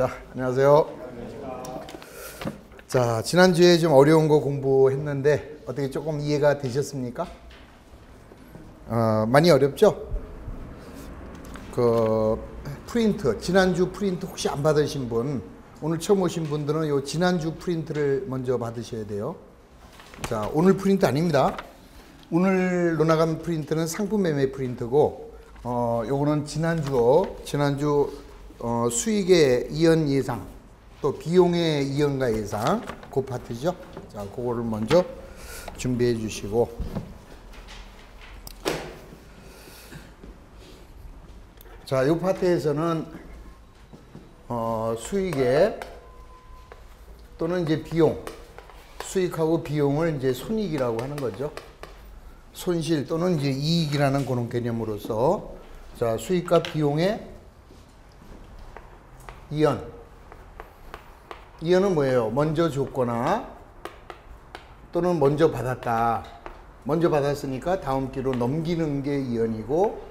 자, 안녕하세요. 자, 지난주에 좀 어려운 거 공부했는데 어떻게 조금 이해가 되셨습니까? 많이 어렵죠? 프린트, 지난주 프린트 혹시 안 받으신 분, 오늘 처음 오신 분들은 요 지난주 프린트를 먼저 받으셔야 돼요. 자, 오늘 프린트 아닙니다. 오늘로 나간 프린트는 상품 매매 프린트고, 요거는 지난주 수익의 이연 예상, 또 비용의 이연과 예상, 그 파트죠. 자, 그거를 먼저 준비해 주시고. 자, 이 파트에서는 수익의 또는 이제 비용, 수익하고 비용을 이제 손익이라고 하는 거죠. 손실 또는 이제 이익이라는 그런 개념으로서, 자, 수익과 비용의 이연. 이연은 뭐예요? 먼저 줬거나 또는 먼저 받았다. 먼저 받았으니까 다음 기로 넘기는 게 이연이고,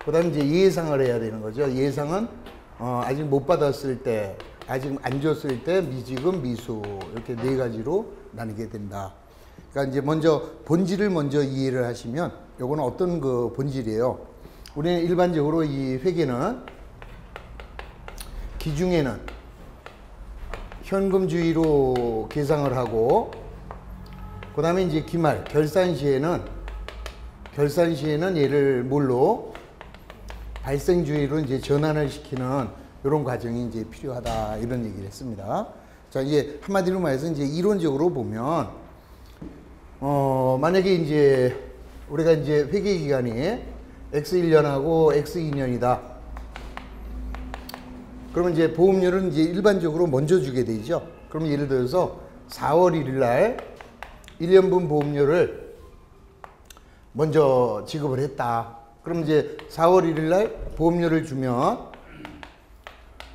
그 다음에 이제 예상을 해야 되는 거죠. 예상은 아직 못 받았을 때, 아직 안 줬을 때 미지급, 미수, 이렇게 네 가지로 나뉘게 된다. 그러니까 이제 먼저 본질을 먼저 이해를 하시면, 요거는 어떤 그 본질이에요. 우리는 일반적으로 이 회계는 기중에는 현금주의로 계상을 하고, 그 다음에 이제 기말, 결산 시에는 얘를 뭘로? 발생주의로 이제 전환을 시키는 이런 과정이 이제 필요하다, 이런 얘기를 했습니다. 자, 이제 한마디로 말해서 이제 이론적으로 보면, 만약에 이제 우리가 이제 회계 기간이 X1년하고 X2년이다. 그러면 이제 보험료는 이제 일반적으로 먼저 주게 되죠. 그럼 예를 들어서 4월 1일 날 1년분 보험료를 먼저 지급을 했다. 그럼 이제 4월 1일 날 보험료를 주면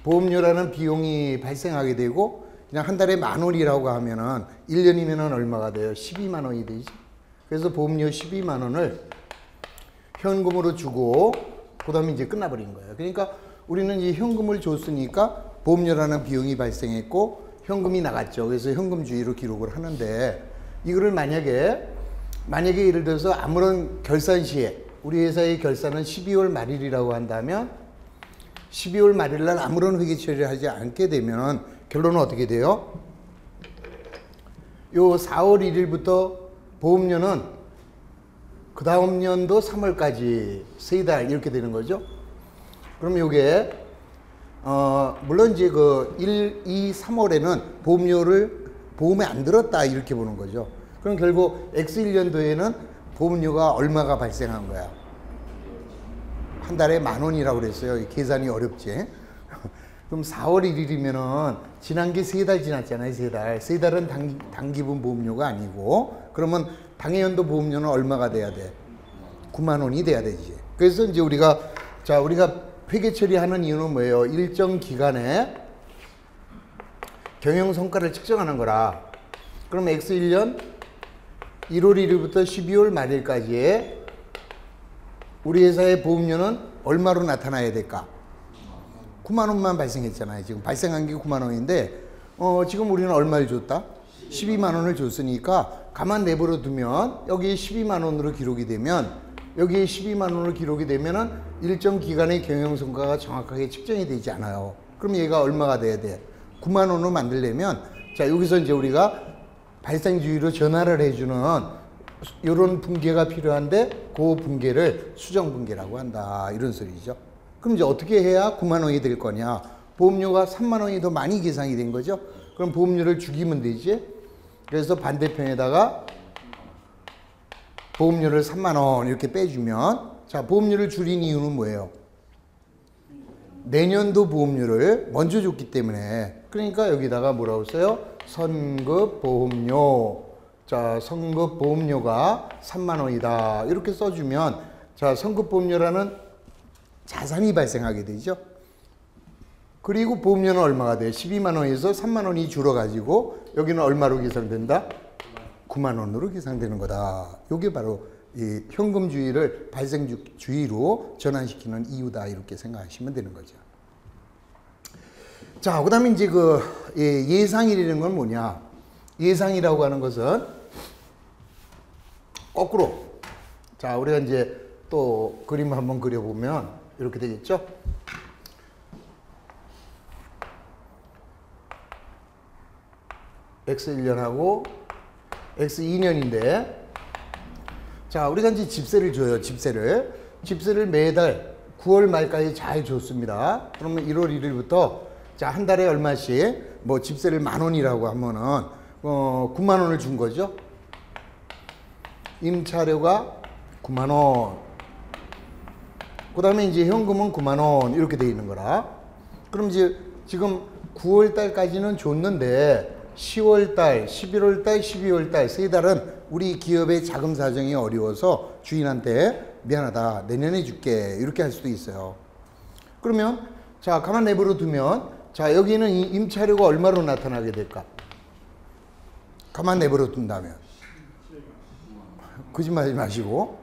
보험료라는 비용이 발생하게 되고, 그냥 한 달에 10,000원이라고 하면은 1년이면은 얼마가 돼요? 12만 원이 되지. 그래서 보험료 12만 원을 현금으로 주고, 그 다음에 이제 끝나버린 거예요. 그러니까 우리는 이 현금을 줬으니까 보험료라는 비용이 발생했고 현금이 나갔죠. 그래서 현금주의로 기록을 하는데, 이거를 만약에 예를 들어서 아무런 결산 시에, 우리 회사의 결산은 12월 말일이라고 한다면 12월 말일 날 아무런 회계 처리를 하지 않게 되면 결론은 어떻게 돼요? 요 4월 1일부터 보험료는 그 다음 년도 3월까지 3달 이렇게 되는 거죠. 그럼 요게 물론 이제 그 1, 2, 3월에는 보험에 안 들었다 이렇게 보는 거죠. 그럼 결국 X1년도에는 보험료가 얼마가 발생한 거야? 한 달에 10,000원이라고 그랬어요. 계산이 어렵지. 그럼 4월 1일이면은 지난 게 3달 지났잖아요. 3달. 3달은 단기분 보험료가 아니고, 그러면 당해연도 보험료는 얼마가 돼야 돼? 9만 원이 돼야 되지. 그래서 이제 우리가 회계 처리하는 이유는 뭐예요? 일정 기간에 경영 성과를 측정하는 거라. 그럼 X1년 1월 1일부터 12월 말일까지의 우리 회사의 보험료는 얼마로 나타나야 될까? 9만 원만 발생했잖아요. 지금 발생한 게 9만 원인데, 지금 우리는 얼마를 줬다? 12만 원을 줬으니까 가만 내버려 두면 여기에 12만 원으로 기록이 되면, 여기에 12만 원으로 기록이 되면은 일정 기간의 경영 성과가 정확하게 측정이 되지 않아요. 그럼 얘가 얼마가 돼야 돼? 9만 원으로 만들려면, 자, 여기서 이제 우리가 발생주의로 전환을 해주는 이런 분계가 필요한데, 그 분계를 수정 분계라고 한다, 이런 소리죠. 그럼 이제 어떻게 해야 9만 원이 될 거냐? 보험료가 3만 원이 더 많이 계상이 된 거죠. 그럼 보험료를 죽이면 되지. 그래서 반대편에다가 보험료를 3만 원 이렇게 빼주면, 자, 보험료를 줄인 이유는 뭐예요? 내년도 보험료를 먼저 줬기 때문에. 그러니까 여기다가 뭐라고 써요? 선급 보험료. 자, 선급 보험료가 3만 원이다. 이렇게 써주면, 자, 선급 보험료라는 자산이 발생하게 되죠. 그리고 보험료는 얼마가 돼? 12만 원에서 3만 원이 줄어가지고 여기는 얼마로 계산된다? 9만 원으로 계산되는 거다. 이게 바로 이 현금주의를 발생주의로 전환시키는 이유다, 이렇게 생각하시면 되는 거죠. 자, 그 다음에 이제 예상이라는 건 뭐냐. 예상이라고 하는 것은 거꾸로. 자, 우리가 이제 또 그림을 한번 그려보면 이렇게 되겠죠. x1년하고 x2년인데, 자, 우리가 이제 집세를 줘요. 집세를 매달 9월 말까지 잘 줬습니다. 그러면 1월 1일부터 자, 한 달에 얼마씩 뭐 집세를 10,000원이라고 하면은 90,000원을 준 거죠. 임차료가 90,000원. 그 다음에 이제 현금은 90,000원 이렇게 돼 있는 거라. 그럼 이제 지금 9월 달까지는 줬는데 10월 달, 11월 달, 12월 달 세 달은 우리 기업의 자금 사정이 어려워서 주인한테 미안하다, 내년에 줄게 이렇게 할 수도 있어요. 그러면 자, 가만 내버려 두면 자, 여기는 이 임차료가 얼마로 나타나게 될까? 가만 내버려 둔다면 거짓말하지 마시고,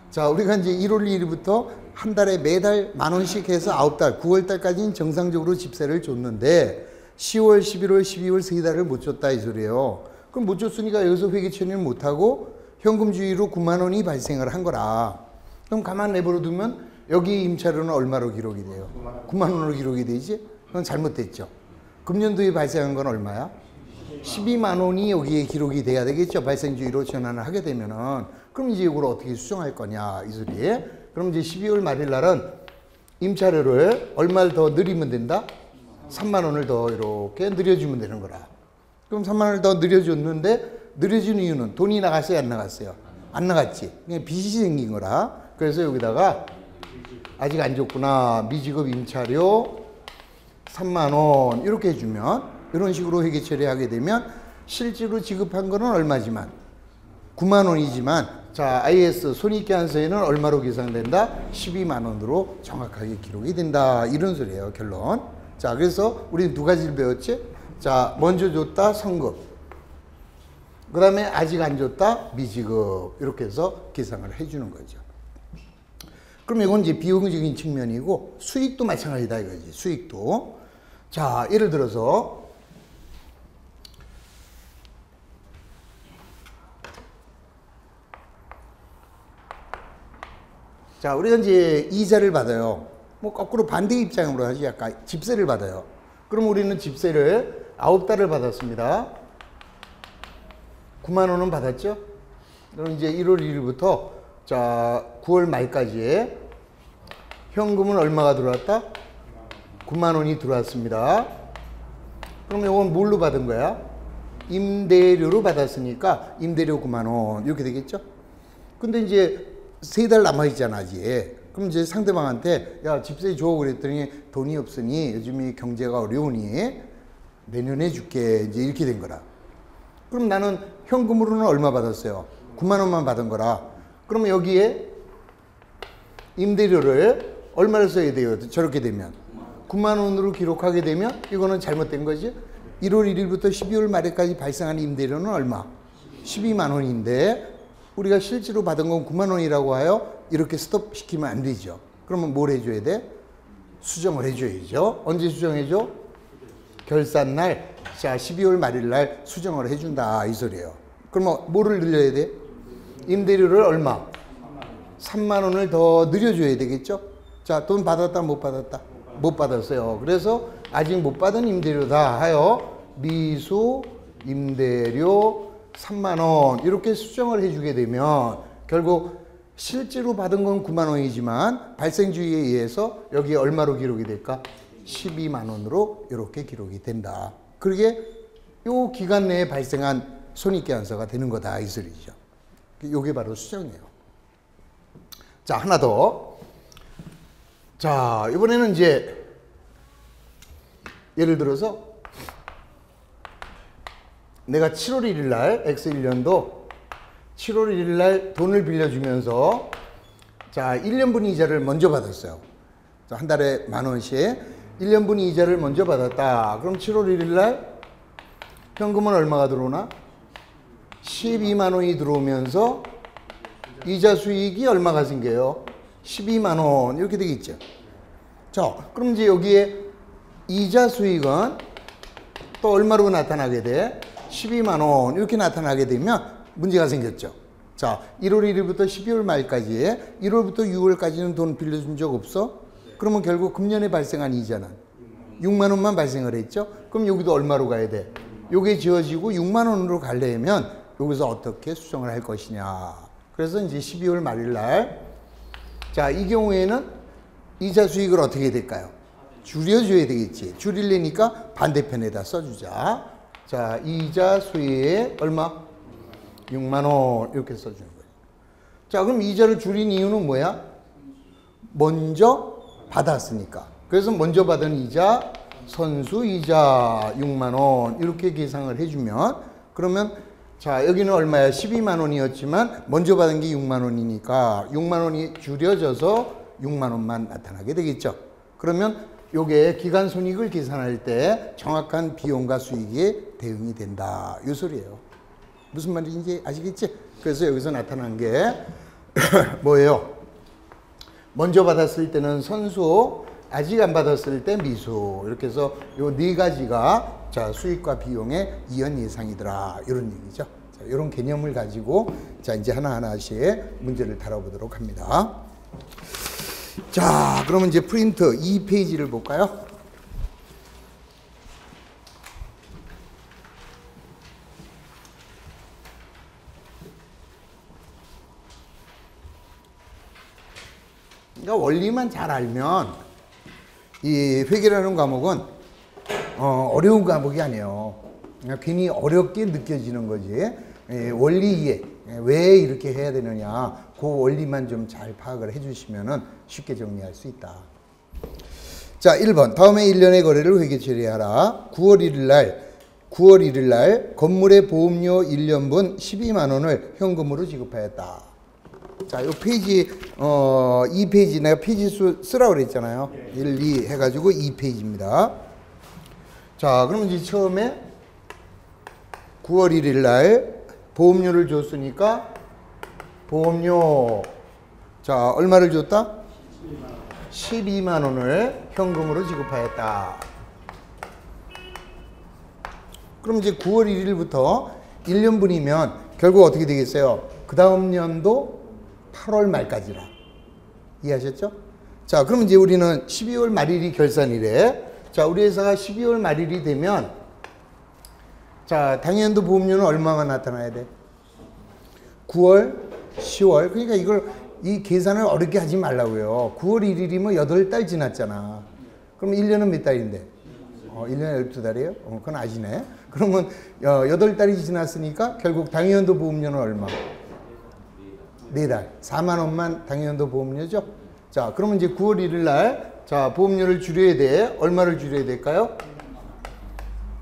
자, 우리가 이제 1월 1일부터 한 달에 매달 10,000원씩 해서 9달, 9월 달까지는 정상적으로 집세를 줬는데 10월, 11월, 12월 세 달을 못 줬다 이 소리예요. 그럼 못 줬으니까 여기서 회계 처리를 못 하고 현금주의로 90,000원이 발생을 한 거라. 그럼 가만 내버려 두면 여기 임차료는 얼마로 기록이 돼요? 90,000원으로 기록이 되지? 그건 잘못됐죠. 금년도에 발생한 건 얼마야? 120,000원이 여기에 기록이 돼야 되겠죠. 발생주의로 전환을 하게 되면은. 그럼 이제 이걸 어떻게 수정할 거냐 이 소리에. 그럼 이제 12월 말일 날은 임차료를 얼마를 더 늘리면 된다? 30,000원을 더 이렇게 늘려주면 되는 거라. 그럼 30,000원을 더 늘려줬는데 늘려준 이유는 돈이 나갔어요, 안 나갔어요? 안 나갔지. 그냥 빚이 생긴 거라. 그래서 여기다가 아직 안 줬구나, 미지급 임차료 30,000원 이렇게 해주면, 이런 식으로 회계 처리하게 되면 실제로 지급한 거는 얼마지만 90,000원이지만 자, IS 손익계산서에는 얼마로 계산된다? 120,000원으로 정확하게 기록이 된다. 이런 소리예요, 결론. 자, 그래서 우리는 두 가지를 배웠지. 자, 먼저 줬다 성급, 그 다음에 아직 안 줬다 미지급, 이렇게 해서 계산을 해주는 거죠. 그럼 이건 이제 비용적인 측면이고, 수익도 마찬가지다 이거지. 수익도. 자, 예를 들어서 자, 우리가 이제 이자를 받아요. 뭐 거꾸로 반대 입장으로 하지. 약간 집세를 받아요. 그럼 우리는 집세를 9달을 받았습니다. 90,000원은 받았죠? 그럼 이제 1월 1일부터 자, 9월 말까지 현금은 얼마가 들어왔다? 90,000원이 들어왔습니다. 그럼 이건 뭘로 받은 거야? 임대료로 받았으니까 임대료 90,000원 이렇게 되겠죠? 근데 이제 세 달 남아있잖아 아직. 그럼 이제 상대방한테 야, 집세 줘 그랬더니 돈이 없으니 요즘이 경제가 어려우니 내년에 줄게 이제 이렇게 된 거라. 그럼 나는 현금으로는 얼마 받았어요? 90,000원만 받은 거라. 그러면 여기에 임대료를 얼마를 써야 돼요? 저렇게 되면 90,000원으로 기록하게 되면 이거는 잘못된 거지. 1월 1일부터 12월 말에까지 발생한 임대료는 얼마? 120,000원인데 우리가 실제로 받은 건 90,000원이라고 하여 이렇게 스톱 시키면 안 되죠. 그러면 뭘 해줘야 돼? 수정을 해줘야죠. 언제 수정해줘? 결산날, 자, 12월 말일날 수정을 해준다 이 소리예요. 그러면 뭐를 늘려야 돼? 임대료를 얼마? 30,000원을 더 늘려줘야 되겠죠? 자, 돈 받았다 못 받았다? 못 받았어요. 그래서 아직 못 받은 임대료다 하여 미수 임대료 30,000원 이렇게 수정을 해주게 되면 결국 실제로 받은 건 90,000원이지만 발생주의에 의해서 여기 얼마로 기록이 될까? 120,000원으로 이렇게 기록이 된다. 그게 요 기간 내에 발생한 손익계산서가 되는 거다 이 소리죠. 요게 바로 수정이에요. 자, 하나 더. 자, 이번에는 이제 예를 들어서 내가 7월 1일 날 X1년도 7월 1일 날 돈을 빌려주면서 자, 1년분 이자를 먼저 받았어요. 자, 한 달에 10,000원씩 1년분 이자를 먼저 받았다. 그럼 7월 1일 날 현금은 얼마가 들어오나? 120,000원이 들어오면서 이자 수익이 얼마가 생겨요? 120,000원 이렇게 되겠죠. 자, 그럼 이제 여기에 이자 수익은 또 얼마로 나타나게 돼? 12만 원 이렇게 나타나게 되면 문제가 생겼죠. 자, 1월 1일부터 12월 말까지 1월부터 6월까지는 돈 빌려준 적 없어? 그러면 결국 금년에 발생한 이자는 6만 원만 발생을 했죠. 그럼 여기도 얼마로 가야 돼? 요게 지어지고 6만 원으로 가려면 여기서 어떻게 수정을 할 것이냐. 그래서 이제 12월 말일 날, 자, 이 경우에는 이자 수익을 어떻게 될까요? 줄여줘야 되겠지. 줄이려니까 반대편에다 써주자. 자, 이자 수익 얼마? 6만 원 이렇게 써주는 거예요. 자, 그럼 이자를 줄인 이유는 뭐야? 먼저 받았으니까. 그래서 먼저 받은 이자, 선수 이자 6만 원 이렇게 계상을 해주면, 그러면 자, 여기는 얼마야? 12만 원이었지만 먼저 받은 게 6만 원이니까 6만 원이 줄여져서 6만 원만 나타나게 되겠죠. 그러면 요게 기간 손익을 계산할 때 정확한 비용과 수익에 대응이 된다. 이 소리예요. 무슨 말인지 아시겠지? 그래서 여기서 나타난 게 뭐예요? 먼저 받았을 때는 선수, 아직 안 받았을 때 미수. 이렇게 해서 요 네 가지가 자, 수익과 비용의 이연 예상이더라. 이런 얘기죠. 자, 이런 개념을 가지고 자, 이제 하나하나씩 문제를 다뤄보도록 합니다. 자, 그러면 이제 프린트 2페이지를 볼까요? 그러니까 원리만 잘 알면 이 회계라는 과목은 어려운 과목이 아니에요. 그냥 괜히 어렵게 느껴지는 거지. 원리 이해, 왜 이렇게 해야 되느냐, 그 원리만 좀 잘 파악을 해주시면 쉽게 정리할 수 있다. 자, 1번. 다음에 1년의 거래를 회계 처리하라. 9월 1일 날 건물의 보험료 1년분 12만 원을 현금으로 지급하였다. 자, 이 페이지, 2페이지 내가 페이지 수 쓰라고 그랬잖아요. 1, 2 해가지고 2페이지입니다. 자, 그러면 이제 처음에 9월 1일 날 보험료를 줬으니까 보험료, 자, 얼마를 줬다? 12만 원을 현금으로 지급하였다. 그럼 이제 9월 1일부터 1년분이면 결국 어떻게 되겠어요? 그 다음 년도 8월 말까지라. 이해하셨죠? 자, 그럼 이제 우리는 12월 말일이 결산이래. 자, 우리 회사가 12월 말일이 되면 자, 당연도 보험료는 얼마만 나타나야 돼? 9월, 10월. 그러니까 이 계산을 어렵게 하지 말라고요. 9월 1일이면 8달 지났잖아. 그럼 1년은 몇 달인데? 1년에 12달이에요? 그건 아시네. 그러면 8달이 지났으니까 결국 당연도 보험료는 얼마? 4달. 4만 원만 당연도 보험료죠? 자, 그러면 이제 9월 1일 날, 자, 보험료를 줄여야 돼. 얼마를 줄여야 될까요?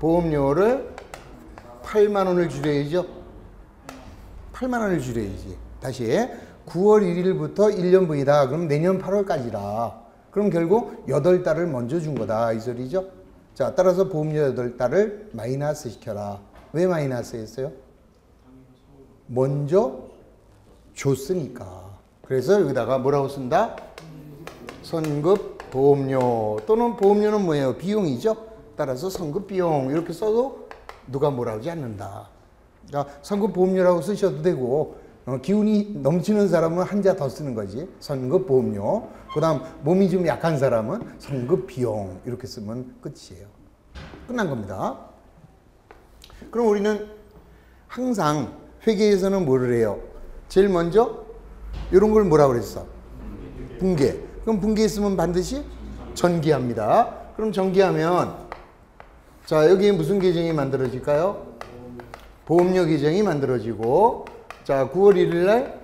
보험료를 8만 원을 줄여야죠? 8만 원을 줄여야지. 다시. 9월 1일부터 1년분이다. 그럼 내년 8월까지라. 그럼 결국 8달을 먼저 준 거다. 이 소리죠? 자, 따라서 보험료 8달을 마이너스 시켜라. 왜 마이너스 했어요? 먼저 줬으니까. 그래서 여기다가 뭐라고 쓴다? 선급 보험료 또는 보험료는 뭐예요? 비용이죠. 따라서 선급 비용 이렇게 써도 누가 뭐라 하지 않는다. 그러니까 선급 보험료라고 쓰셔도 되고 기운이 넘치는 사람은 한자 더 쓰는 거지. 선급 보험료. 그 다음 몸이 좀 약한 사람은 선급 비용 이렇게 쓰면 끝이에요. 끝난 겁니다. 그럼 우리는 항상 회계에서는 뭐를 해요? 제일 먼저 이런 걸 뭐라고 그랬어? 분계. 그럼 분계했으면 반드시 전기합니다. 그럼 전기하면 자, 여기에 무슨 계정이 만들어질까요? 보험료 계정이 만들어지고, 자, 9월 1일 날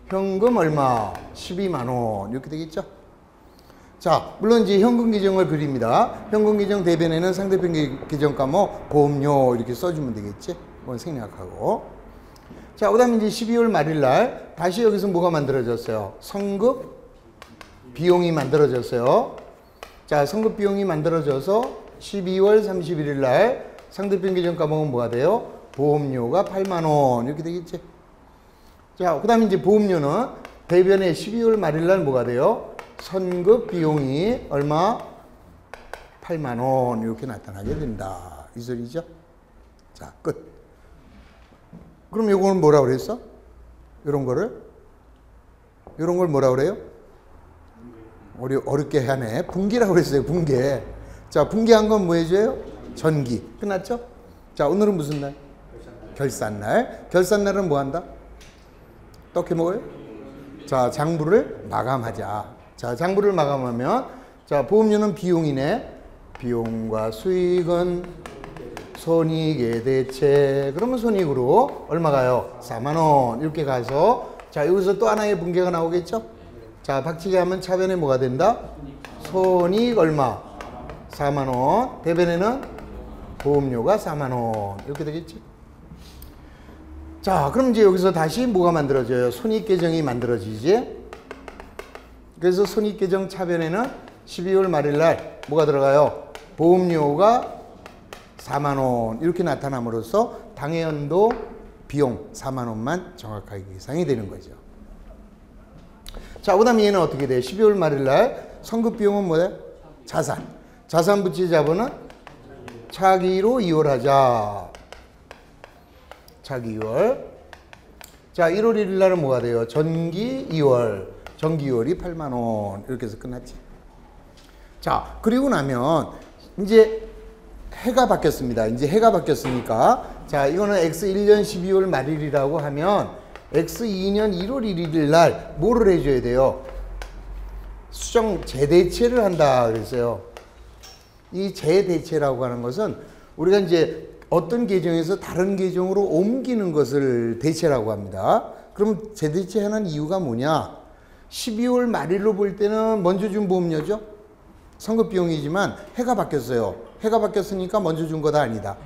현금 얼마? 12만 원 이렇게 되겠죠? 자, 물론 이제 현금 계정을 그립니다. 현금 계정 대변에는 상대편 계정 까먹 보험료 이렇게 써주면 되겠지? 그건 생략하고. 자, 그 다음에 이제 12월 말일 날 다시 여기서 뭐가 만들어졌어요? 선급 비용이 만들어졌어요. 자, 선급 비용이 만들어져서 12월 31일 날 상대편 계정 까먹으면 뭐가 돼요? 보험료가 8만 원 이렇게 되겠지? 자, 그 다음에 이제 보험료는 대변에 12월 말일 날 뭐가 돼요? 선급 비용이 얼마? 8만 원 이렇게 나타나게 된다. 이 소리죠. 자, 끝. 그럼 요거는 뭐라 그랬어? 이런 걸 뭐라 그래요? 어렵게 하네. 분기라고 그랬어요. 분기. 자, 분기한 건 뭐 해줘요? 전기. 끝났죠? 자, 오늘은 무슨 날? 결산날. 결산날은 뭐 한다? 어떻게 먹어요? 자, 장부를 마감하자. 자, 장부를 마감하면, 자, 보험료는 비용이네. 비용과 수익은 손익의 대체. 그러면 손익으로 얼마 가요? 4만 원. 이렇게 가서, 자, 여기서 또 하나의 분계가 나오겠죠? 자, 박치기 하면 차변에 뭐가 된다? 손익 얼마? 4만 원. 대변에는 보험료가 4만 원. 이렇게 되겠지? 자, 그럼 이제 여기서 다시 뭐가 만들어져요? 손익계정이 만들어지지? 그래서 손익계정 차변에는 12월 말일날 뭐가 들어가요? 보험료가 4만 원 이렇게 나타남으로써 당해연도 비용 4만 원만 정확하게 계산이 되는 거죠. 자, 그 다음에 얘는 어떻게 돼? 12월 말일날 선급비용은 뭐야? 자산. 자산 부채 자본은 차기로 이월하자. 차기 2월. 자, 1월 1일 날은 뭐가 돼요? 전기 2월. 전기 2월이 8만 원. 이렇게 해서 끝났지. 자, 그리고 나면 이제 해가 바뀌었습니다. 이제 해가 바뀌었으니까 자, 이거는 X1년 12월 말일이라고 하면 X2년 1월 1일 날 뭐를 해줘야 돼요? 수정 재대체를 한다 그랬어요. 이 재대체라고 하는 것은 우리가 이제 어떤 계정에서 다른 계정으로 옮기는 것을 대체라고 합니다. 그럼 재대체하는 이유가 뭐냐? 12월 말일로 볼 때는 먼저 준 보험료죠? 선급비용이지만 해가 바뀌었어요. 해가 바뀌었으니까 먼저 준 거다 아니다.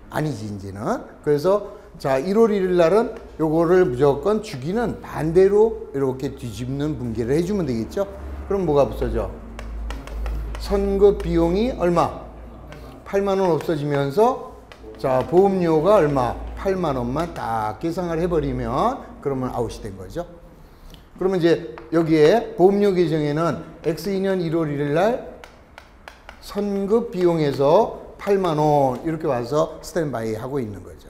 아니지 이제는. 그래서 자, 1월 1일 날은 요거를 무조건 주기는 반대로 이렇게 뒤집는 분계를 해주면 되겠죠? 그럼 뭐가 없어져? 선급비용이 얼마? 8만 원 없어지면서 자, 보험료가 얼마? 8만 원만 딱 계산을 해버리면 그러면 아웃이 된 거죠. 그러면 이제 여기에 보험료 계정에는 X2년 1월 1일 날 선급 비용에서 8만 원 이렇게 와서 스탠바이 하고 있는 거죠.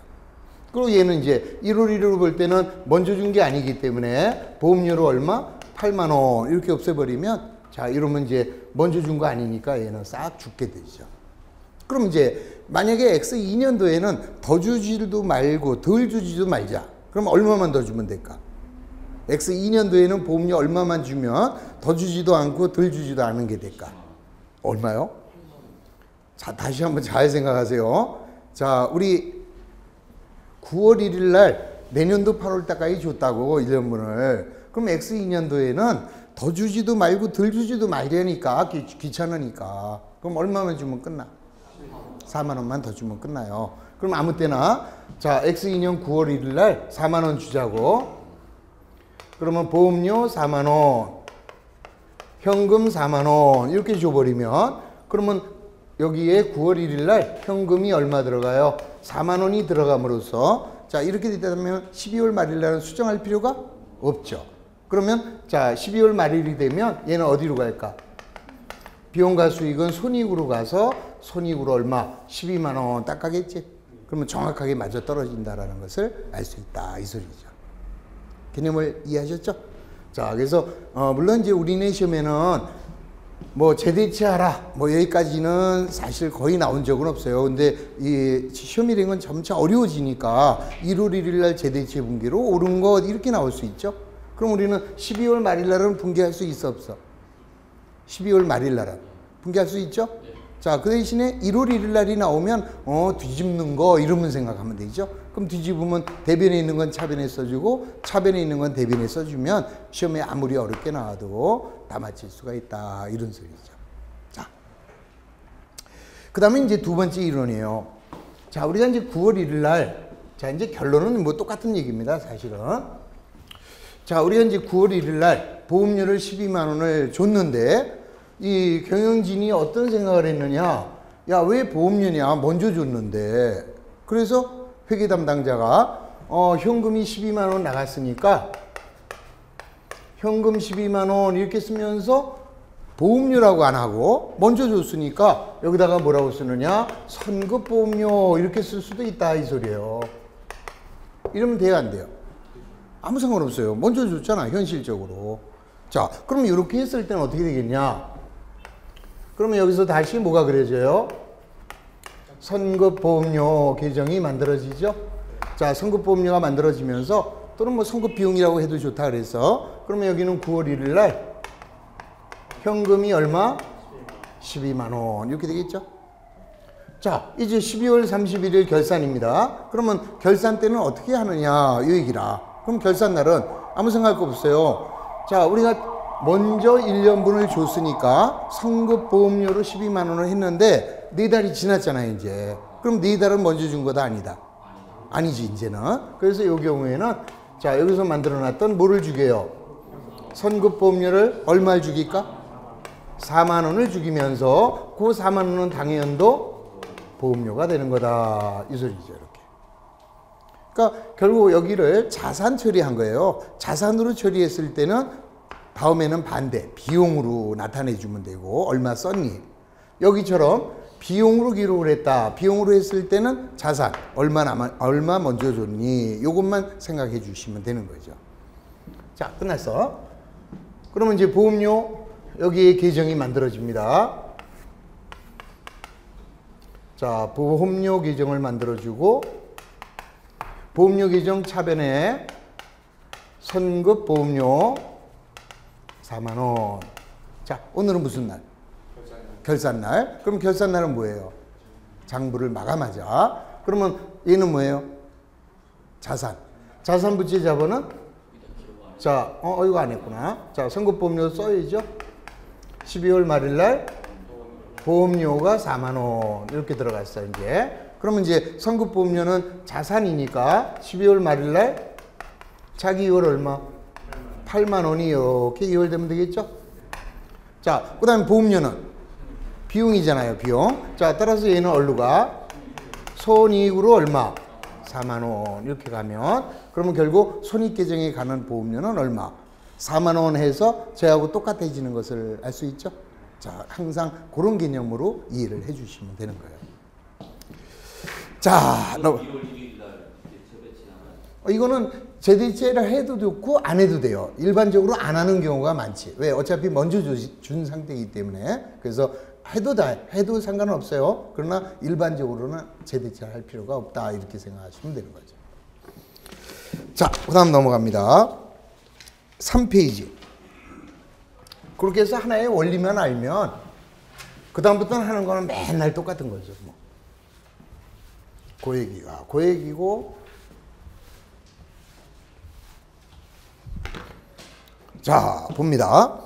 그리고 얘는 이제 1월 1일로 볼 때는 먼저 준 게 아니기 때문에 보험료로 얼마? 8만 원 이렇게 없애버리면 자, 이러면 이제 먼저 준 거 아니니까 얘는 싹 죽게 되죠. 그럼 이제 만약에 X2년도에는 더 주지도 말고 덜 주지도 말자. 그럼 얼마만 더 주면 될까? X2년도에는 보험료 얼마만 주면 더 주지도 않고 덜 주지도 않은 게 될까? 얼마요? 자, 다시 한번 잘 생각하세요. 자, 우리 9월 1일 날 내년도 8월 달까지 줬다고 1년분을. 그럼 X2년도에는 더 주지도 말고 덜 주지도 말자니까 귀찮으니까. 그럼 얼마만 주면 끝나? 4만 원만 더 주면 끝나요. 그럼 아무 때나 자, X2년 9월 1일 날 4만 원 주자고. 그러면 보험료 4만 원, 현금 4만 원 이렇게 줘버리면 그러면 여기에 9월 1일 날 현금이 얼마 들어가요? 4만 원이 들어감으로써 자, 이렇게 되면 12월 말일 날은 수정할 필요가 없죠. 그러면 자, 12월 말일이 되면 얘는 어디로 갈까? 비용과 수익은 손익으로 가서 손익으로 얼마? 12만 원 딱 가겠지? 그러면 정확하게 맞아 떨어진다라는 것을 알 수 있다 이 소리죠. 개념을 이해하셨죠? 자, 그래서 물론 이제 우리네 시험에는 뭐 재대체하라 뭐 여기까지는 사실 거의 나온 적은 없어요. 근데 이 시험이라는 건 점차 어려워지니까 1월 1일 날 재대체 분기로 옳은 것 이렇게 나올 수 있죠. 그럼 우리는 12월 말일 날은 분기할 수 있어 없어? 12월 말일 날은 분기할 수 있죠? 자, 그 대신에 1월 1일 날이 나오면 뒤집는 거 이러면 생각하면 되죠. 그럼 뒤집으면 대변에 있는 건 차변에 써주고 차변에 있는 건 대변에 써주면 시험에 아무리 어렵게 나와도 다 맞힐 수가 있다 이런 소리죠. 자, 그 다음에 이제 두 번째 이론이에요. 자, 우리가 이제 9월 1일 날 자, 이제 결론은 뭐 똑같은 얘기입니다 사실은. 자, 우리가 이제 9월 1일 날 보험료를 12만 원을 줬는데 이 경영진이 어떤 생각을 했느냐? 야, 왜 보험료냐? 먼저 줬는데. 그래서 회계 담당자가 현금이 12만 원 나갔으니까 현금 12만 원 이렇게 쓰면서 보험료라고 안 하고 먼저 줬으니까 여기다가 뭐라고 쓰느냐? 선급보험료 이렇게 쓸 수도 있다 이 소리예요. 이러면 돼요, 안 돼요? 아무 상관없어요. 먼저 줬잖아, 현실적으로. 자, 그럼 이렇게 했을 때는 어떻게 되겠냐? 그러면 여기서 다시 뭐가 그려져요? 선급보험료 계정이 만들어지죠? 자, 선급보험료가 만들어지면서 또는 뭐 선급비용이라고 해도 좋다 그래서 그러면 여기는 9월 1일 날 현금이 얼마? 12만 원 이렇게 되겠죠? 자, 이제 12월 31일 결산입니다. 그러면 결산 때는 어떻게 하느냐 이 얘기라. 그럼 결산 날은 아무 생각 없어요. 자, 우리가 먼저 1년분을 줬으니까 선급보험료로 12만 원을 했는데 4달이 지났잖아요 이제. 그럼 4달은 먼저 준 거다 아니다? 아니지 이제는. 그래서 이 경우에는 자, 여기서 만들어놨던 뭐를 주게요? 선급보험료를 얼마를 주길까? 4만 원을 죽이면서 그 4만 원은 당해연도 보험료가 되는 거다 이 소리죠. 이렇게. 그러니까 결국 여기를 자산 처리한 거예요. 자산으로 처리했을 때는 다음에는 반대 비용으로 나타내 주면 되고 얼마 썼니? 여기처럼 비용으로 기록을 했다. 비용으로 했을 때는 자산 얼마 먼저 줬니? 이것만 생각해 주시면 되는 거죠. 자, 끝났어. 그러면 이제 보험료 여기에 계정이 만들어집니다. 자, 보험료 계정을 만들어주고 보험료 계정 차변에 선급보험료 4만 원. 자, 오늘은 무슨 날? 결산날. 그럼 결산날은 뭐예요? 장부를 마감하자. 그러면 얘는 뭐예요? 자산. 자산 부채 자본은 자, 이거 안 했구나. 자, 선급보험료 써야죠. 12월 말일 날 보험료가 4만 원 이렇게 들어갔어요 이제. 그러면 이제 선급보험료는 자산이니까 12월 말일 날 차기 2월 얼마? 8만 원이 이렇게 2월 되면 되겠죠? 자, 그 다음에 보험료는 비용이잖아요, 비용. 자, 따라서 얘는 얼루 가? 손익으로 얼마? 4만 원 이렇게 가면 그러면 결국 손익계정에 가는 보험료는 얼마? 4만 원 해서 저하고 똑같아지는 것을 알 수 있죠? 자, 항상 그런 개념으로 이해를 해 주시면 되는 거예요. 자, 이거는 제대체를 해도 좋고 안 해도 돼요. 일반적으로 안 하는 경우가 많지. 왜? 어차피 먼저 준 상태이기 때문에. 그래서 해도 상관은 없어요. 그러나 일반적으로는 제대체를 할 필요가 없다. 이렇게 생각하시면 되는 거죠. 자, 그 다음 넘어갑니다. 3페이지. 그렇게 해서 하나의 원리만 알면 그 다음부터는 하는 거는 맨날 똑같은 거죠. 뭐. 그 얘기고 자, 봅니다.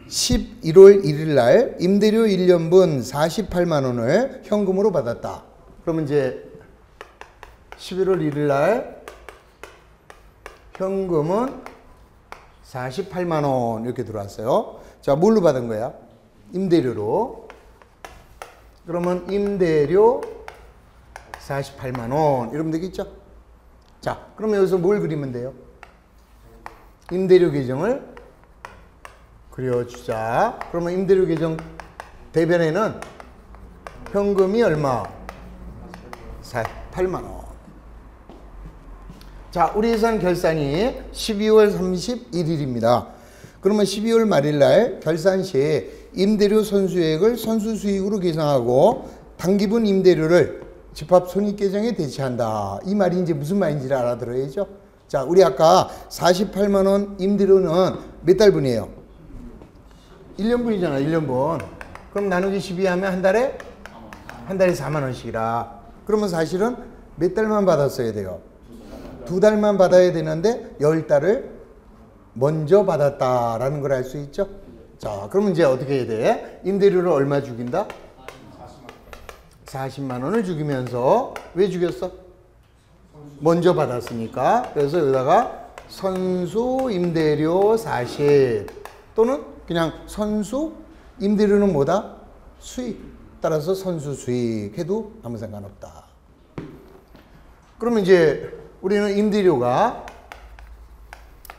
11월 1일 날 임대료 1년분 48만 원을 현금으로 받았다. 그러면 이제 11월 1일 날 현금은 48만 원 이렇게 들어왔어요. 자, 뭘로 받은 거야? 임대료로. 그러면 임대료 48만 원 이러면 되겠죠? 자, 그러면 여기서 뭘 그리면 돼요? 임대료 계정을 그려주자. 그러면 임대료 계정 대변에는 현금이 얼마? 48만 원. 자, 우리 예산 결산이 12월 31일입니다. 그러면 12월 말일 날 결산 시에 임대료 선수액을 선수수익으로 계산하고 당기분 임대료를 집합 손익계정에 대체한다. 이 말이 이제 무슨 말인지를 알아들어야죠. 자, 우리 아까 48만 원 임대료는 몇 달분이에요? 1년분이잖아, 1년분. 그럼 나누기 12 하면 한 달에 4만 원씩이라. 그러면 사실은 몇 달만 받았어야 돼요? 2달만 받아야 되는데 10달을 먼저 받았다라는 걸 알 수 있죠? 자, 그러면 이제 어떻게 해야 돼? 임대료를 얼마 죽인다? 40만 원을 죽이면서 왜 죽였어? 먼저 받았으니까. 그래서 여기다가 선수 임대료 40 또는 그냥 선수 임대료는 뭐다? 수익. 따라서 선수 수익 해도 아무 상관없다. 그러면 이제 우리는 임대료가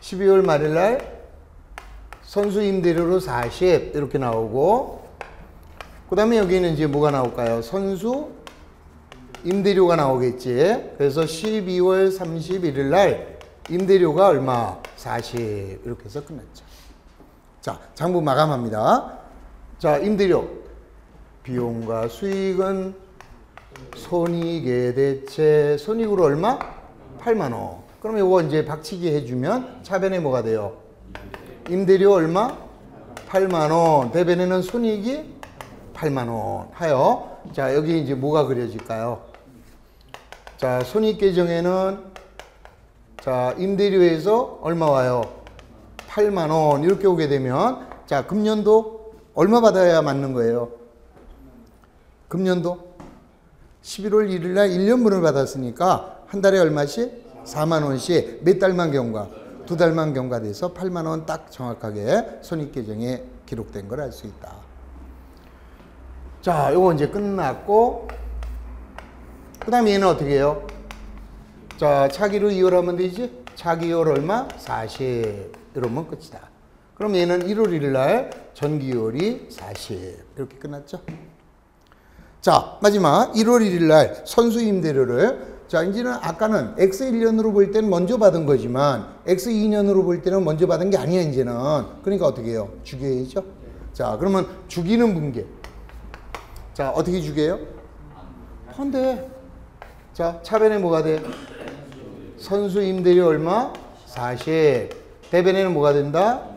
12월 말일 날 선수 임대료로 40 이렇게 나오고, 그 다음에 여기는 이제 뭐가 나올까요? 선수 임대료가 나오겠지. 그래서 12월 31일 날 임대료가 얼마? 40 이렇게 해서 끝났죠. 자, 장부 마감합니다. 자, 임대료 비용과 수익은 손익의 대체, 손익으로 얼마? 8만 원. 그럼 이거 이제 박치기 해주면 차변에 뭐가 돼요? 임대료 얼마? 8만 원. 대변에는 손익이 8만 원 하여. 자, 여기 이제 뭐가 그려질까요? 자, 손익 계정에는 자, 임대료에서 얼마 와요? 8만 원 이렇게 오게 되면, 자, 금년도 얼마 받아야 맞는 거예요? 금년도 11월 1일 날 1년분을 받았으니까 한 달에 얼마씩? 4만 원씩 몇 달만 경과? 2달만 경과돼서 8만 원 딱 정확하게 손익 계정에 기록된 걸 알 수 있다. 자, 요거 이제 끝났고, 그 다음에 얘는 어떻게 해요? 자, 차기로 2월 하면 되지? 차기 2월 얼마? 40 이러면 끝이다. 그럼 얘는 1월 1일 날 전기요일이 40 이렇게 끝났죠. 자, 마지막 1월 1일 날 선수 임대료를, 자, 이제는 아까는 X1년으로 볼 때는 먼저 받은 거지만 X2년으로 볼 때는 먼저 받은 게 아니야, 이제는. 그러니까 어떻게 해요? 주기해야죠. 자, 그러면 주기는 분계. 자, 어떻게 주게요? 헌데. 자, 차변에 뭐가 돼? 선수 임대료 얼마? 40. 대변에는 뭐가 된다?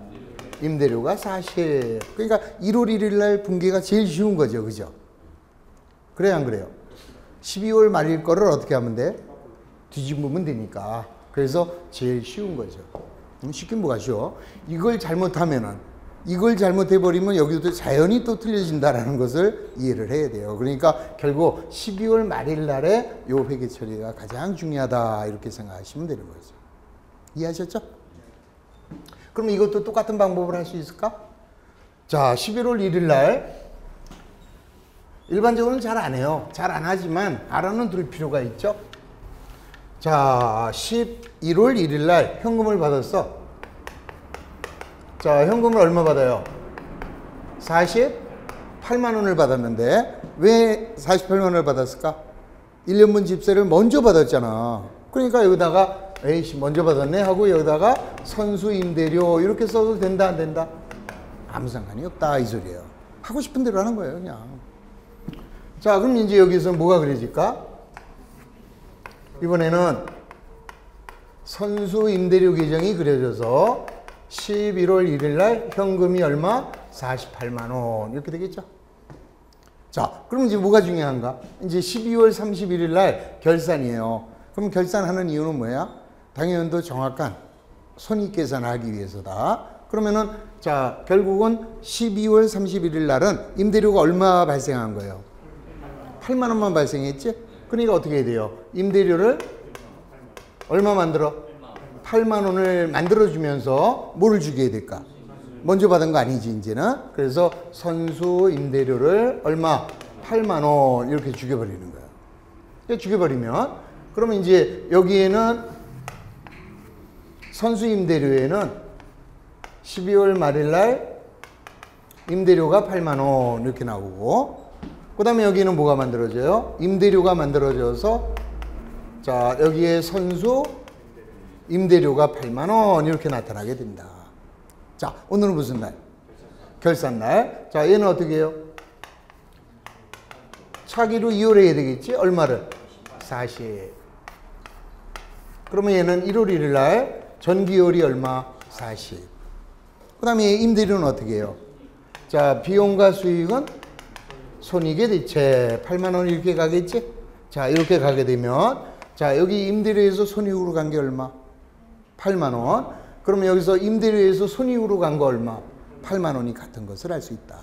임대료가 40. 그러니까 1월 1일 날 분계가 제일 쉬운 거죠. 그죠? 그래요, 안 그래요? 12월 말일 거를 어떻게 하면 돼? 뒤집으면 되니까. 그래서 제일 쉬운 거죠. 쉽긴 뭐가 쉬워? 이걸 잘못하면은, 이걸 잘못해버리면 여기도 자연히 또 틀려진다라는 것을 이해를 해야 돼요. 그러니까 결국 12월 말일 날에 요 회계 처리가 가장 중요하다 이렇게 생각하시면 되는 거죠. 이해하셨죠? 그럼 이것도 똑같은 방법을 할 수 있을까? 자, 11월 1일 날 일반적으로는 잘 안 해요. 잘 안 하지만 알아는 둘 필요가 있죠. 자, 11월 1일 날 현금을 받았어. 자, 현금을 얼마 받아요? 48만 원을 받았는데 왜 48만 원을 받았을까? 1년분 집세를 먼저 받았잖아. 그러니까 여기다가 에이씨 먼저 받았네 하고 여기다가 선수 임대료 이렇게 써도 된다, 안 된다? 아무 상관이 없다 이 소리예요. 하고 싶은 대로 하는 거예요, 그냥. 자, 그럼 이제 여기서 뭐가 그려질까? 이번에는 선수 임대료 계정이 그려져서 11월 1일 날 현금이 얼마? 48만 원 이렇게 되겠죠. 자, 그럼 이제 뭐가 중요한가? 이제 12월 31일 날 결산이에요. 그럼 결산하는 이유는 뭐야? 당연히 정확한 손익 계산하기 위해서다. 그러면은 자, 결국은 12월 31일 날은 임대료가 얼마 발생한 거예요? 8만 원만 발생했지? 그러니까 어떻게 해야 돼요? 임대료를 얼마 만들어? 8만 원을 만들어주면서 뭐를 주게 될까? 먼저 받은 거 아니지, 이제는. 그래서 선수 임대료를 얼마? 8만 원 이렇게 죽여버리는 거예요. 죽여버리면 그러면 이제 여기에는 선수 임대료에는 12월 말일 날 임대료가 8만 원 이렇게 나오고, 그 다음에 여기는 뭐가 만들어져요? 임대료가 만들어져서 자, 여기에 선수 임대료가 8만 원 이렇게 나타나게 됩니다. 자, 오늘은 무슨 날? 결산날. 자, 얘는 어떻게 해요? 차기로 2월 해야 되겠지? 얼마를? 40. 그러면 얘는 1월 1일 날 전기요일이 얼마? 40. 그 다음에 임대료는 어떻게 해요? 자, 비용과 수익은 손익의 대체 8만 원 이렇게 가겠지? 자, 이렇게 가게 되면 자, 여기 임대료에서 손익으로 간 게 얼마? 8만 원. 그러면 여기서 임대료에서 손익으로 간 거 얼마? 8만 원이 같은 것을 알 수 있다.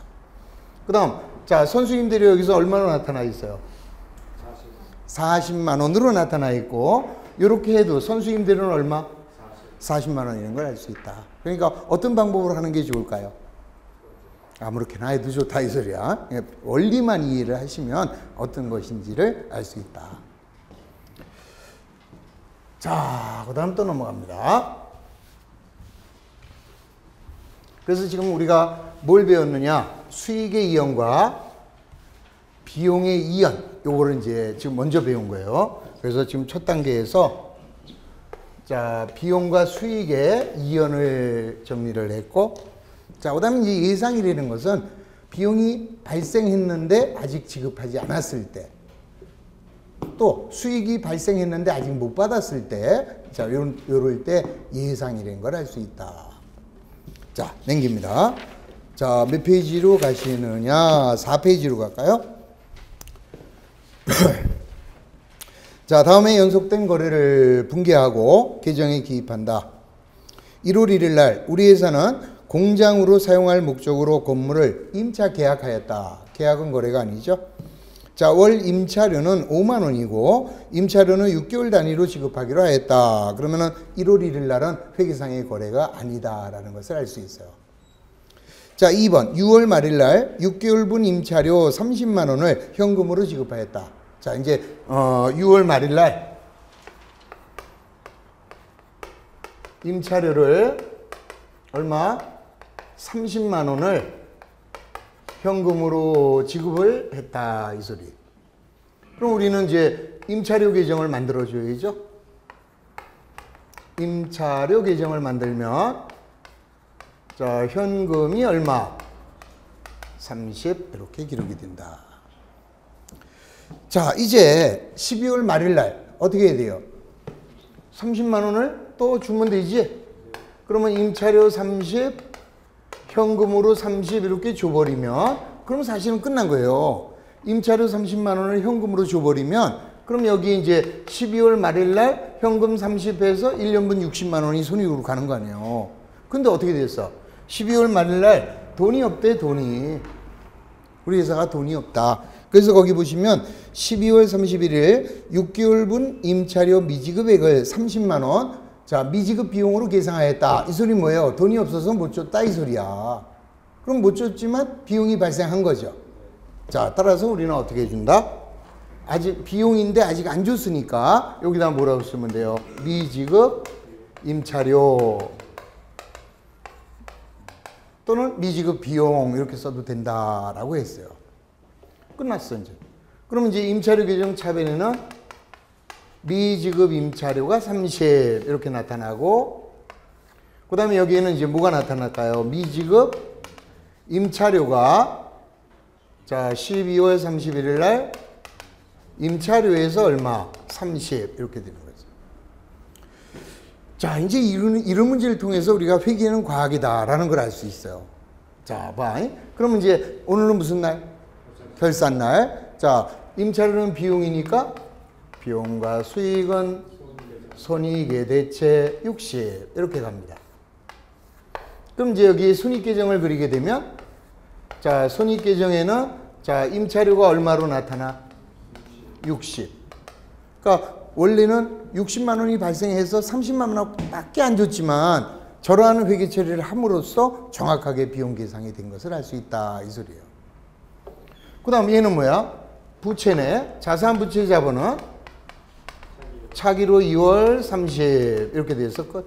그 다음, 자, 선수 임대료 여기서 얼마로 나타나 있어요? 40만 원으로 나타나 있고, 이렇게 해도 선수 임대료는 얼마? 40만 원이라는 걸 알 수 있다. 그러니까 어떤 방법으로 하는 게 좋을까요? 아무렇게나 해도 좋다 이 소리야. 원리만 이해를 하시면 어떤 것인지를 알 수 있다. 자, 그 다음 또 넘어갑니다. 그래서 지금 우리가 뭘 배웠느냐? 수익의 이연과 비용의 이연. 요거를 이제 지금 먼저 배운 거예요. 그래서 지금 첫 단계에서 자, 비용과 수익의 이연을 정리를 했고, 자, 그다음에 이제 예상이라는 것은 비용이 발생했는데 아직 지급하지 않았을 때, 또 수익이 발생했는데 아직 못 받았을 때, 자, 요럴 때 예상이라는 걸 알 수 있다. 자, 넘깁니다. 자, 몇 페이지로 가시느냐? 4페이지로 갈까요? 자, 다음에 연속된 거래를 분개하고 계정에 기입한다. 1월 1일 날 우리 회사는 공장으로 사용할 목적으로 건물을 임차 계약하였다. 계약은 거래가 아니죠. 자, 월 임차료는 5만 원이고 임차료는 6개월 단위로 지급하기로 하였다. 그러면은 1월 1일 날은 회계상의 거래가 아니다라는 것을 알 수 있어요. 자, 2번 6월 말일 날 6개월분 임차료 30만 원을 현금으로 지급하였다. 자, 이제 6월 말일 날 임차료를 얼마? 30만 원을 현금으로 지급을 했다, 이 소리. 그럼 우리는 이제 임차료 계정을 만들어 줘야죠. 임차료 계정을 만들면 자, 현금이 얼마? 30 이렇게 기록이 된다. 자, 이제 12월 말일 날 어떻게 해야 돼요? 30만 원을 또 주면 되지? 그러면 임차료 30, 현금으로 30 이렇게 줘버리면 그럼 사실은 끝난 거예요. 임차료 30만 원을 현금으로 줘버리면 그럼 여기 이제 12월 말일 날 현금 30해서 1년분 60만 원이 손익으로 가는 거 아니에요. 근데 어떻게 됐어? 12월 말일 날 돈이 없대, 돈이. 우리 회사가 돈이 없다. 그래서 거기 보시면 12월 31일 6개월분 임차료 미지급액을 30만 원, 자, 미지급 비용으로 계상하였다. 이 소리 뭐예요? 돈이 없어서 못 줬다, 이 소리야. 그럼 못 줬지만 비용이 발생한 거죠. 자, 따라서 우리는 어떻게 해준다? 아직 비용인데 아직 안 줬으니까 여기다 뭐라고 쓰면 돼요? 미지급 임차료 또는 미지급 비용 이렇게 써도 된다라고 했어요. 끝났어, 이제. 그러면 이제 임차료 계정 차변에는 미지급 임차료가 30 이렇게 나타나고, 그 다음에 여기에는 이제 뭐가 나타날까요? 미지급 임차료가 자, 12월 31일 날 임차료에서 얼마? 30 이렇게 되는 거죠. 자, 이제 이런 문제를 통해서 우리가 회계는 과학이다라는 걸 알 수 있어요. 자, 봐. 그러면 이제 오늘은 무슨 날? 결산날. 자, 임차료는 비용이니까 비용과 수익은 손익의 대체 60 이렇게 갑니다. 그럼 이제 여기 손익계정을 그리게 되면 자, 손익계정에는 자, 임차료가 얼마로 나타나? 60. 그러니까 원래는 60만 원이 발생해서 30만 원밖에 안 줬지만 저러한 회계 처리를 함으로써 정확하게 비용 계상이 된 것을 알 수 있다, 이 소리예요. 그 다음 얘는 뭐야? 부채네. 자산 부채 자본은 차기로 2월 30 이렇게 돼서 끝.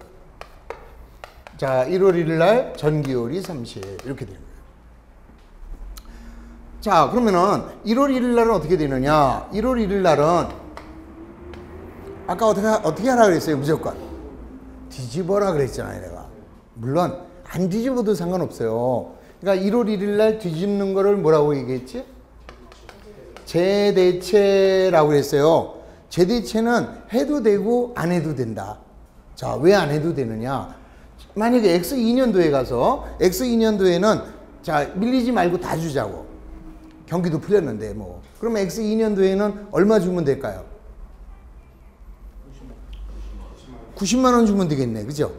자, 1월 1일 날 전기요일이 30 이렇게 되는 거예요. 자, 그러면은 1월 1일 날은 어떻게 되느냐? 1월 1일 날은 아까 어떻게 하라 그랬어요? 무조건 뒤집어라 그랬잖아요, 내가. 물론 안 뒤집어도 상관없어요. 그러니까 1월 1일 날 뒤집는 거를 뭐라고 얘기했지? 재대체라고 했어요. 재대체는 해도 되고 안 해도 된다. 자, 왜 안 해도 되느냐? 만약에 X2년도에 가서 X2년도에는 자, 밀리지 말고 다 주자고. 경기도 풀렸는데 뭐. 그럼 X2년도에는 얼마 주면 될까요? 90만 원 주면 되겠네. 그죠?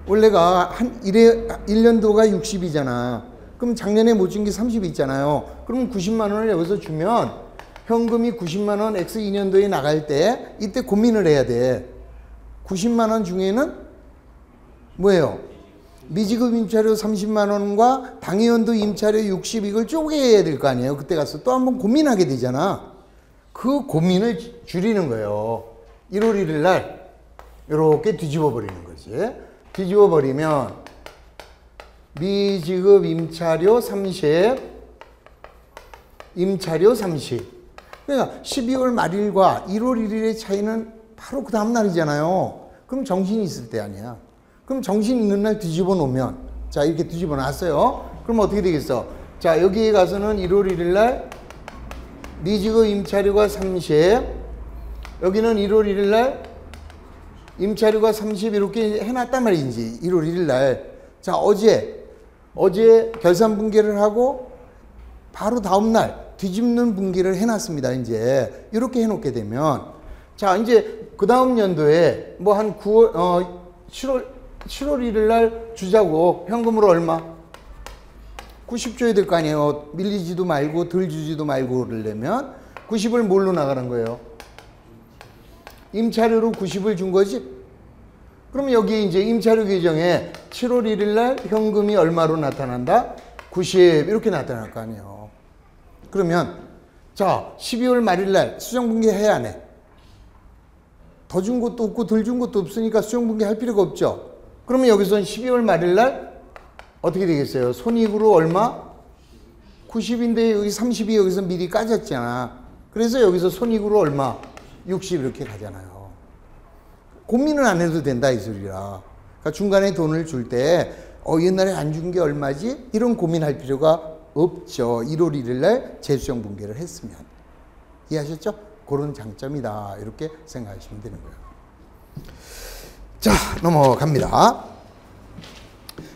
원래가 한 1년도가 60이잖아. 그럼 작년에 못 준 게 30 있잖아요. 그럼 90만 원을 여기서 주면 현금이 90만 원 X2년도에 나갈 때 이때 고민을 해야 돼. 90만 원 중에는 뭐예요? 미지급 임차료 30만 원과 당해연도 임차료 60 이걸 쪼개야 될 거 아니에요. 그때 가서 또 한번 고민하게 되잖아. 그 고민을 줄이는 거예요. 1월 1일 날 이렇게 뒤집어 버리는 거지. 뒤집어 버리면 미지급 임차료 30, 임차료 30. 그러니까 12월 말일과 1월 1일의 차이는 바로 그 다음 날이잖아요. 그럼 정신이 있을 때 아니야. 그럼 정신 있는 날 뒤집어 놓으면, 자, 이렇게 뒤집어 놨어요. 그럼 어떻게 되겠어? 자, 여기에 가서는 1월 1일 날 미지급 임차료가 30, 여기는 1월 1일 날 임차료가 30 이렇게 해놨단 말이지. 1월 1일 날. 자, 어제 결산 분계를 하고 바로 다음 날 뒤집는 분기를 해놨습니다. 이제 이렇게 해놓게 되면, 자, 이제 그 다음 연도에 뭐 한 7월 1일 날 주자고 현금으로 얼마? 90 줘야 될 거 아니에요. 밀리지도 말고 덜 주지도 말고 그러려면 90을 뭘로 나가는 거예요? 임차료로 90을 준 거지? 그럼 여기 이제 임차료 규정에 7월 1일 날 현금이 얼마로 나타난다? 90 이렇게 나타날 거 아니에요. 그러면 자, 12월 말일 날 수정분계 해야 안 해? 더 준 것도 없고 덜 준 것도 없으니까 수정분계 할 필요가 없죠. 그러면 여기서는 12월 말일 날 어떻게 되겠어요? 손익으로 얼마? 90인데 여기 30이 여기서 미리 까졌잖아. 그래서 여기서 손익으로 얼마? 60 이렇게 가잖아요. 고민은 안 해도 된다 이 소리라. 그러니까 중간에 돈을 줄 때 옛날에 안 준 게 얼마지? 이런 고민할 필요가 없죠. 1월 1일 날 재수정 분계를 했으면. 이해하셨죠? 그런 장점이다. 이렇게 생각하시면 되는 거예요. 자, 넘어갑니다.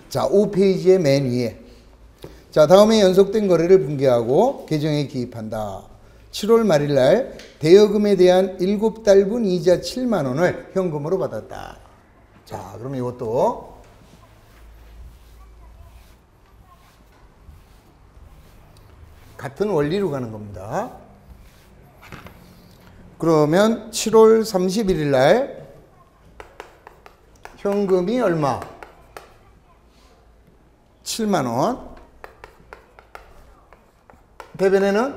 자, 5페이지의 맨 위에. 자, 다음에 연속된 거래를 분계하고 계정에 기입한다. 7월 말일 날 대여금에 대한 7달분 이자 7만 원을 현금으로 받았다. 자, 그럼 이것도 같은 원리로 가는 겁니다. 그러면 7월 31일 날 현금이 얼마? 7만 원. 대변에는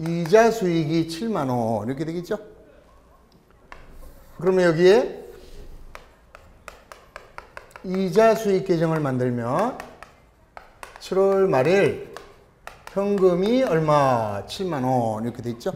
이자 수익이 7만 원 이렇게 되겠죠? 그러면 여기에 이자 수익 계정을 만들면 7월 말일 현금이 얼마? 7만 원 이렇게 돼 있죠?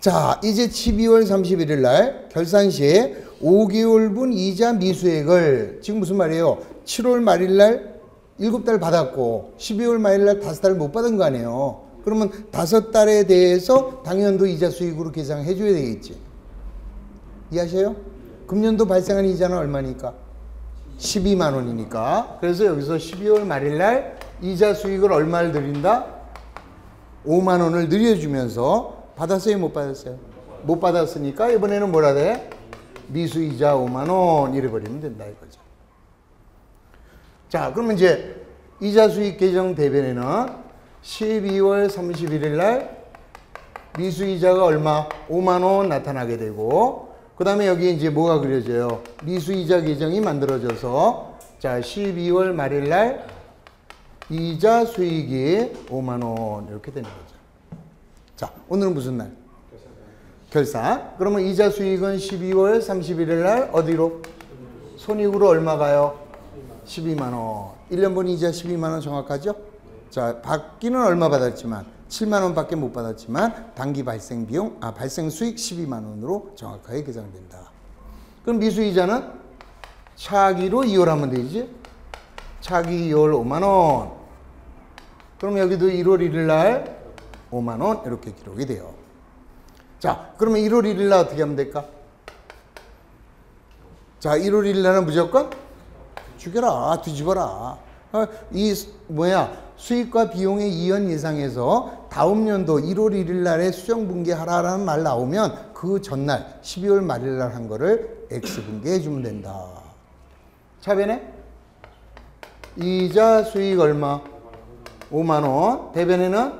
자, 이제 12월 31일 날 결산 시에 5개월분 이자 미수액을, 지금 무슨 말이에요? 7월 말일 날 7달 받았고 12월 말일 날 5달 못 받은 거 아니에요? 그러면 5달에 대해서 당연도 이자 수익으로 계산해 줘야 되겠지. 이해하셔요? 금년도 발생한 이자는 얼마니까? 12만 원이니까. 그래서 여기서 12월 말일 날 이자 수익을 얼마를 드린다? 5만 원을 늘려주면서 받았어요? 못 받았어요? 못 받았으니까 이번에는 뭐라 돼? 미수이자 5만 원 이래 버리면 된다 이거죠. 자, 그러면 이제 이자 수익 계정 대변에는 12월 31일 날 미수이자가 얼마? 5만 원 나타나게 되고, 그 다음에 여기 이제 뭐가 그려져요? 미수이자 계정이 만들어져서, 자, 12월 말일 날 이자 수익이 5만 원 이렇게 되는 거죠. 자, 오늘은 무슨 날? 결산. 그러면 이자 수익은 12월 31일 날 어디로? 손익으로 얼마 가요? 12만 원. 1년분 이자 12만 원 정확하죠? 자, 받기는 얼마 받았지만 7만 원 밖에 못 받았지만 단기 발생 비용, 발생 수익 12만 원으로 정확하게 계산된다. 그럼 미수이자는 차기로 이월하면 되지? 차기 이월 5만 원. 그럼 여기도 1월 1일 날 5만 원 이렇게 기록이 돼요. 자, 그러면 1월 1일 날 어떻게 하면 될까? 자, 1월 1일 날은 무조건 죽여라, 뒤집어라. 수익과 비용의 이연 예상에서 다음 연도 1월 1일 날에 수정분계하라라는 말 나오면 그 전날 12월 말일 날 한 거를 X분계해 주면 된다. 차변에 이자 수익 얼마? 5만 원. 대변에는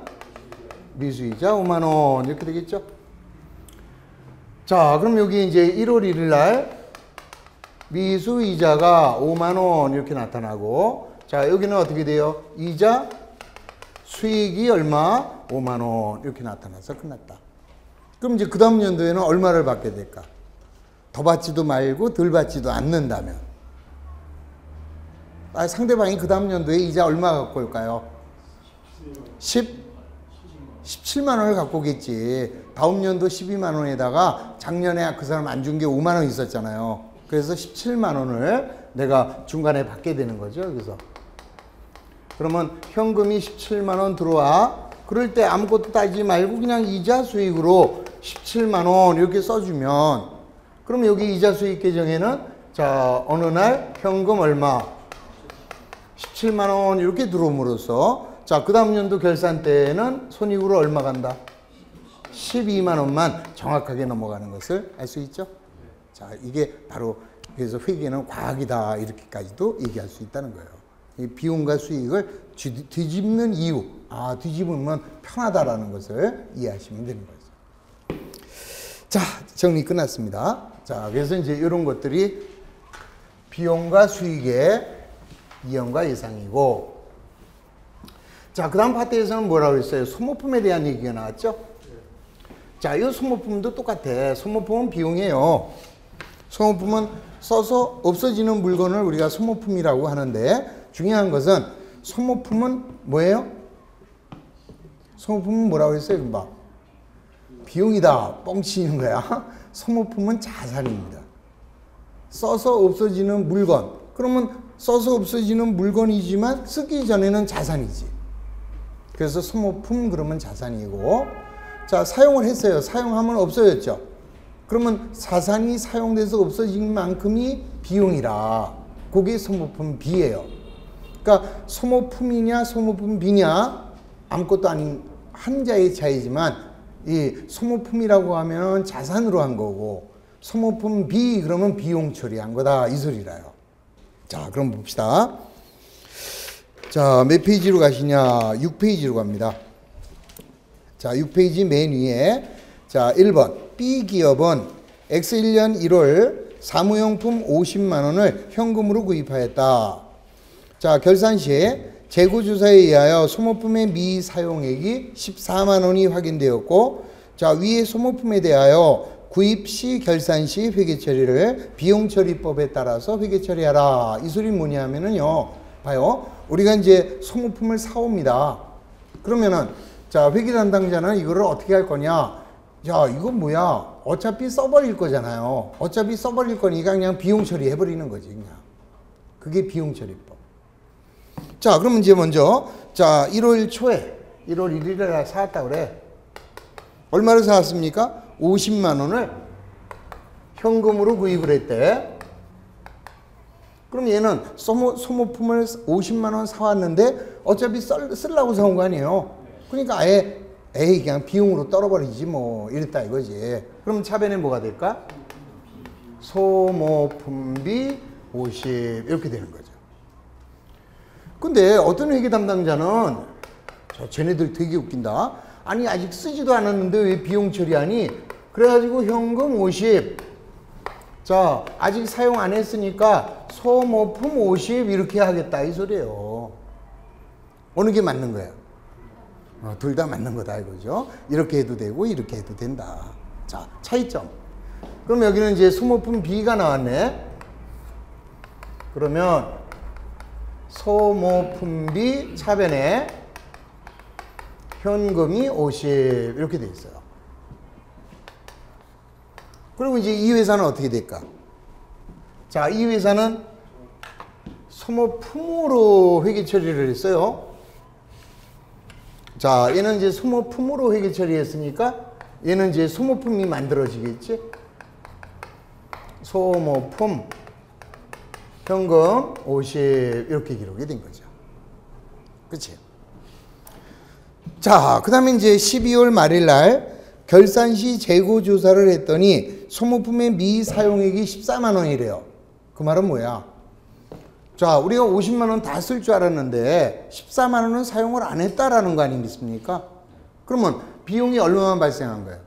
미수이자 5만 원 이렇게 되겠죠? 자, 그럼 여기 이제 1월 1일 날 미수이자가 5만 원 이렇게 나타나고, 자, 여기는 어떻게 돼요? 이자 수익이 얼마? 5만 원 이렇게 나타나서 끝났다. 그럼 이제 그 다음 연도에는 얼마를 받게 될까? 더 받지도 말고 덜 받지도 않는다면 상대방이 그 다음 연도에 이자 얼마 갖고 올까요? 17만 원을 갖고 오겠지. 다음 연도 12만 원에다가 작년에 그 사람 안 준 게 5만 원 있었잖아요. 그래서 17만 원을 내가 중간에 받게 되는 거죠. 그래서 그러면 현금이 17만 원 들어와. 그럴 때 아무것도 따지지 말고 그냥 이자 수익으로 17만 원 이렇게 써주면, 그럼 여기 이자 수익 계정에는 자 어느 날 현금 얼마 17만 원 이렇게 들어옴으로써 자 그 다음 연도 결산 때에는 손익으로 얼마 간다? 12만 원만 정확하게 넘어가는 것을 알 수 있죠. 자 이게 바로 그래서 회계는 과학이다 이렇게까지도 얘기할 수 있다는 거예요. 이 비용과 수익을 뒤집는 이유, 뒤집으면 편하다라는 것을 이해하시면 되는 거죠. 자, 정리 끝났습니다. 자, 그래서 이제 이런 것들이 비용과 수익의 이연과 예상이고, 자, 그 다음 파트에서는 뭐라고 했어요? 소모품에 대한 얘기가 나왔죠? 자, 이 소모품도 똑같아. 소모품은 비용이에요. 소모품은 써서 없어지는 물건을 우리가 소모품이라고 하는데, 중요한 것은 소모품은 뭐예요? 소모품은 뭐라고 했어요? 금방 비용이다. 뻥치는 거야. 소모품은 자산입니다. 써서 없어지는 물건. 그러면 써서 없어지는 물건이지만 쓰기 전에는 자산이지. 그래서 소모품 그러면 자산이고, 자 사용을 했어요. 사용하면 없어졌죠. 그러면 자산이 사용돼서 없어진 만큼이 비용이라 그게 소모품 B예요. 그러니까 소모품이냐 소모품 B냐 아무것도 아닌 한자의 차이지만, 이 소모품이라고 하면 자산으로 한 거고 소모품 B 그러면 비용 처리한 거다 이 소리라요. 자 그럼 봅시다. 자 몇 페이지로 가시냐? 6페이지로 갑니다. 자 6페이지 맨 위에 자 1번 B기업은 X1년 1월 사무용품 50만 원을 현금으로 구입하였다. 자 결산 시 재고조사에 의하여 소모품의 미사용액이 14만 원이 확인되었고, 자 위의 소모품에 대하여 구입 시 결산 시 회계처리를 비용처리법에 따라서 회계처리하라. 이 소리 뭐냐면은요, 봐요. 우리가 이제 소모품을 사옵니다. 그러면은 자 회계 담당자는 이거를 어떻게 할 거냐? 야 이거 뭐야? 어차피 써버릴 거잖아요. 어차피 써버릴 거니까 그냥 비용처리 해버리는 거지 그냥. 그게 비용처리법. 자 그러면 이제 먼저 자 1월 초에 1월 1일에 사왔다 그래. 얼마를 사왔습니까? 50만 원을 현금으로 구입을 했대. 그럼 얘는 소모품을 50만 원 사왔는데 어차피 쓰려고 사온 거 아니에요. 그러니까 아예 에이 그냥 비용으로 떨어버리지 뭐 이랬다 이거지. 그럼 차변에 뭐가 될까? 소모품비 50 이렇게 되는 거죠. 근데 어떤 회계 담당자는 쟤네들 되게 웃긴다. 아니 아직 쓰지도 않았는데 왜 비용 처리하니? 그래가지고 현금 50. 자 아직 사용 안 했으니까 소모품 50 이렇게 하겠다 이 소리예요. 어느 게 맞는 거야? 둘 다 맞는 거다 이거죠. 이렇게 해도 되고 이렇게 해도 된다. 자 차이점. 그럼 여기는 이제 소모품 B가 나왔네. 그러면 소모품 B 차변에 현금이 50 이렇게 돼 있어요. 그리고 이제 이 회사는 어떻게 될까? 자, 이 회사는 소모품으로 회계 처리를 했어요. 자, 얘는 이제 소모품으로 회계 처리했으니까 얘는 이제 소모품이 만들어지겠지? 소모품 현금 50 이렇게 기록이 된 거죠. 그치? 자, 그 다음에 이제 12월 말일 날 결산 시 재고 조사를 했더니 소모품의 미사용액이 14만 원이래요. 그 말은 뭐야? 자, 우리가 50만 원 다 쓸 줄 알았는데 14만 원은 사용을 안 했다라는 거 아니겠습니까? 그러면 비용이 얼마만 발생한 거예요?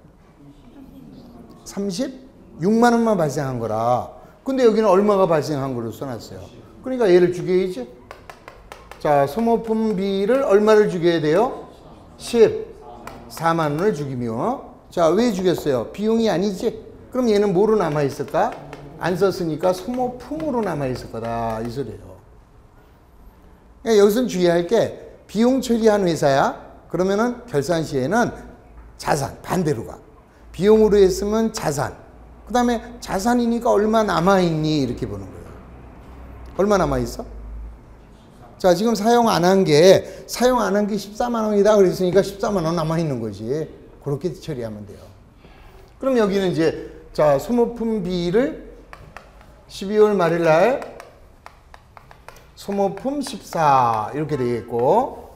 36만 원만 발생한 거라. 근데 여기는 얼마가 발생한 거로 써놨어요. 그러니까 얘를 죽여야지. 자, 소모품비를 얼마를 죽여야 돼요? 14만 원을 죽이며. 자, 왜 죽였어요? 비용이 아니지? 그럼 얘는 뭐로 남아있을까? 안 썼으니까 소모품으로 남아있을 거다 이 소리예요. 그러니까 여기서는 주의할 게 비용 처리한 회사야. 그러면은 결산 시에는 자산, 반대로 가. 비용으로 했으면 자산. 그 다음에 자산이니까 얼마 남아있니? 이렇게 보는 거예요. 얼마 남아있어? 자, 지금 사용 안 한 게 14만 원이다 그랬으니까 14만 원 남아있는 거지. 그렇게 처리하면 돼요. 그럼 여기는 이제, 자, 소모품비를 12월 말일 날 소모품 14 이렇게 되겠고,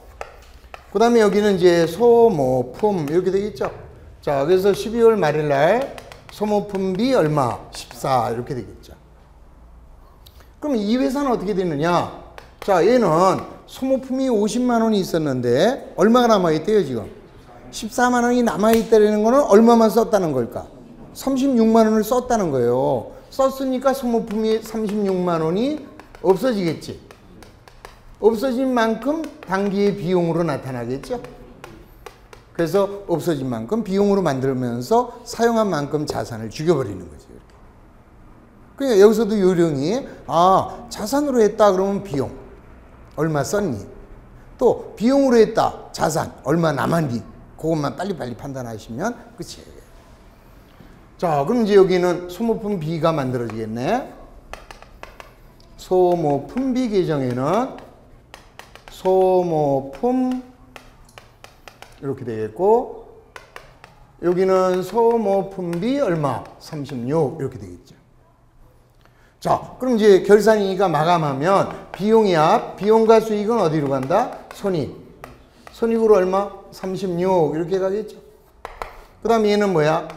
그 다음에 여기는 이제 소모품 이렇게 되겠죠. 자, 그래서 12월 말일 날 소모품비 얼마? 14 이렇게 되겠죠. 그럼 이 회사는 어떻게 되느냐? 자, 얘는 소모품이 50만 원이 있었는데 얼마가 남아있대요 지금? 14만 원이 남아있다는 거는 얼마만 썼다는 걸까? 36만 원을 썼다는 거예요. 썼으니까 소모품이 36만 원이 없어지겠지. 없어진 만큼 당기의 비용으로 나타나겠죠. 그래서 없어진 만큼 비용으로 만들면서 사용한 만큼 자산을 죽여버리는 거죠. 이렇게. 그러니까 여기서도 요령이, 아, 자산으로 했다 그러면 비용 얼마 썼니? 또 비용으로 했다 자산 얼마 남았니? 그것만 빨리빨리 판단하시면 끝이에요. 자, 그럼 이제 여기는 소모품 B가 만들어지겠네. 소모품 B 계정에는 소모품 이렇게 되겠고, 여기는 소모품비 얼마? 36 이렇게 되겠죠. 자, 그럼 이제 결산이니까 마감하면 비용이야. 비용과 수익은 어디로 간다? 손익. 손익으로 얼마? 36 이렇게 가겠죠. 그 다음 얘는 뭐야?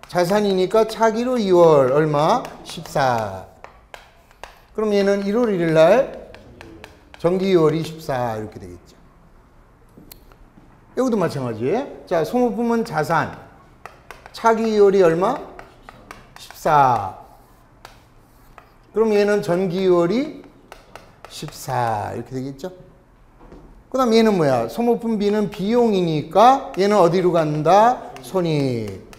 자산이니까 차기로 2월 얼마? 14. 그럼 얘는 1월 1일 날 정기 2월이 14 이렇게 되겠죠. 여기도 마찬가지. 자, 소모품은 자산. 차기 2월이 얼마? 14. 그럼 얘는 전기 2월이 14 이렇게 되겠죠. 그 다음 얘는 뭐야? 소모품 B는 비용이니까 얘는 어디로 간다? 손익.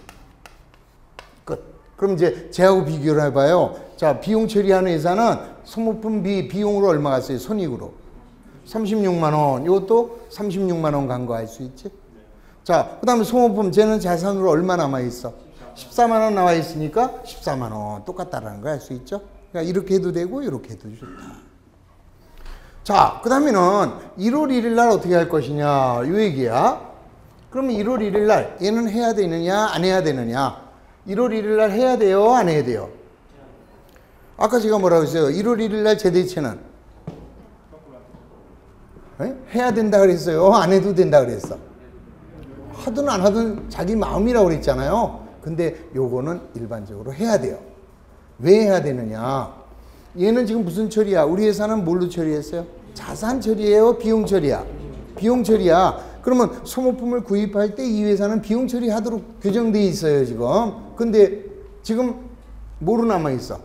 끝. 그럼 이제 쟤하고 비교를 해봐요. 자, 비용 처리하는 회사는 소모품 B 비용으로 얼마 갔어요? 손익으로. 36만 원. 이것도 36만 원 간 거 알 수 있지? 자, 그 다음에 소모품 쟤는 자산으로 얼마 남아있어? 14만 원 나와있으니까 14만 원. 똑같다라는 거 알 수 있죠? 그러니까 이렇게 해도 되고 이렇게 해도 좋다. 자, 그 다음에는 1월 1일 날 어떻게 할 것이냐 이 얘기야. 그러면 1월 1일 날 얘는 해야 되느냐 안 해야 되느냐. 1월 1일 날 해야 돼요 안 해야 돼요? 아까 제가 뭐라고 했어요? 1월 1일 날 제대체는 해야 된다 그랬어요? 안 해도 된다 그랬어? 하든 안 하든 자기 마음이라고 그랬잖아요. 근데 요거는 일반적으로 해야 돼요. 왜 해야 되느냐? 얘는 지금 무슨 처리야? 우리 회사는 뭘로 처리했어요? 자산 처리예요? 비용 처리야? 비용 처리야. 그러면 소모품을 구입할 때 이 회사는 비용 처리하도록 규정되어 있어요 지금. 근데 지금 뭐로 남아있어?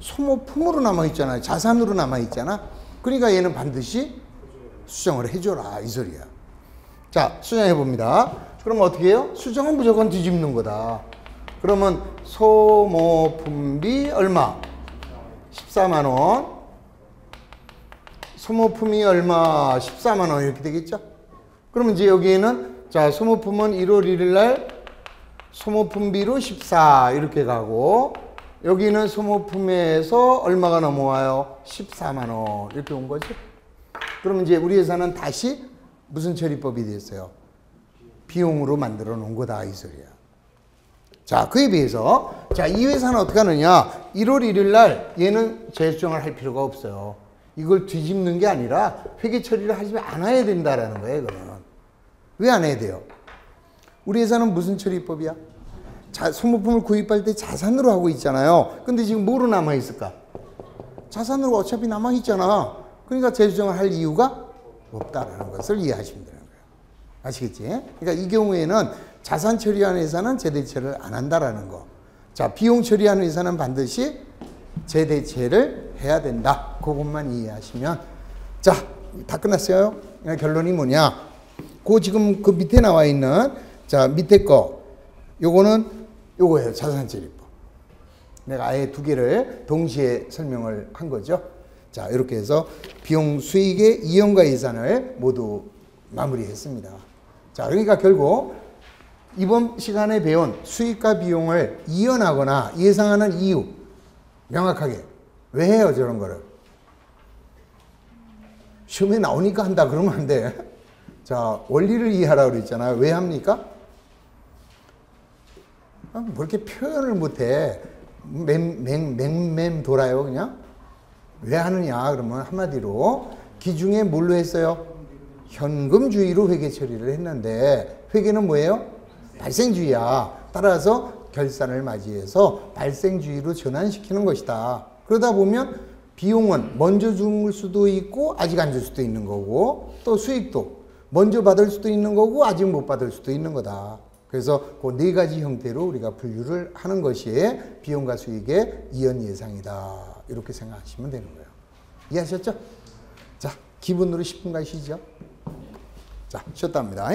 소모품으로 남아있잖아요. 자산으로 남아있잖아. 그러니까 얘는 반드시 수정을 해줘라 이 소리야. 자, 수정해 봅니다. 그럼 어떻게 해요? 수정은 무조건 뒤집는 거다. 그러면 소모품비 얼마? 14만 원. 소모품이 얼마? 14만 원 이렇게 되겠죠? 그러면 이제 여기에는 자, 소모품은 1월 1일 날 소모품비로 14 이렇게 가고, 여기는 소모품에서 얼마가 넘어와요? 14만 원 이렇게 온 거죠. 그러면 이제 우리 회사는 다시 무슨 처리법이 됐어요? 비용으로 만들어 놓은 거다 이 소리야. 자, 그에 비해서 자, 이 회사는 어떻게 하느냐? 1월 1일 날 얘는 재수정을 할 필요가 없어요. 이걸 뒤집는 게 아니라 회계 처리를 하지 않아야 된다라는 거예요. 이거는 왜 안 해야 돼요? 우리 회사는 무슨 처리법이야? 소모품을 구입할 때 자산으로 하고 있잖아요. 근데 지금 뭐로 남아 있을까? 자산으로 어차피 남아 있잖아. 그러니까 재수정을 할 이유가 없다라는 것을 이해하시면 되는 거예요. 아시겠지? 그러니까 이 경우에는 자산 처리하는 회사는 재대체를 안 한다라는 거. 자, 비용 처리하는 회사는 반드시 재대체를 해야 된다. 그것만 이해하시면, 자, 다 끝났어요. 그러니까 결론이 뭐냐? 지금 그 밑에 나와 있는 자, 밑에 거 요거는 요거예요. 자산 처리법. 내가 아예 두 개를 동시에 설명을 한 거죠. 자, 이렇게 해서 비용 수익의 이연과 예산을 모두 마무리했습니다. 자, 그러니까 결국 이번 시간에 배운 수익과 비용을 이연하거나 예상하는 이유 명확하게 왜 해요 저런 거를? 시험에 나오니까 한다 그러면 안 돼. 자, 원리를 이해하라고 그랬잖아요. 왜 합니까? 뭐 이렇게 표현을 못해. 맹 돌아요 그냥. 왜 하느냐 그러면 한마디로 기중에 뭘로 했어요? 현금주의로 회계 처리를 했는데 회계는 뭐예요? 발생주의야. 따라서 결산을 맞이해서 발생주의로 전환시키는 것이다. 그러다 보면 비용은 먼저 줄 수도 있고 아직 안 줄 수도 있는 거고 또 수익도 먼저 받을 수도 있는 거고 아직 못 받을 수도 있는 거다. 그래서 그 네 가지 형태로 우리가 분류를 하는 것이 비용과 수익의 이연 예상이다. 이렇게 생각하시면 되는 거예요. 이해하셨죠? 자, 기분으로 10분간 쉬죠. 자, 쉬었다 합니다.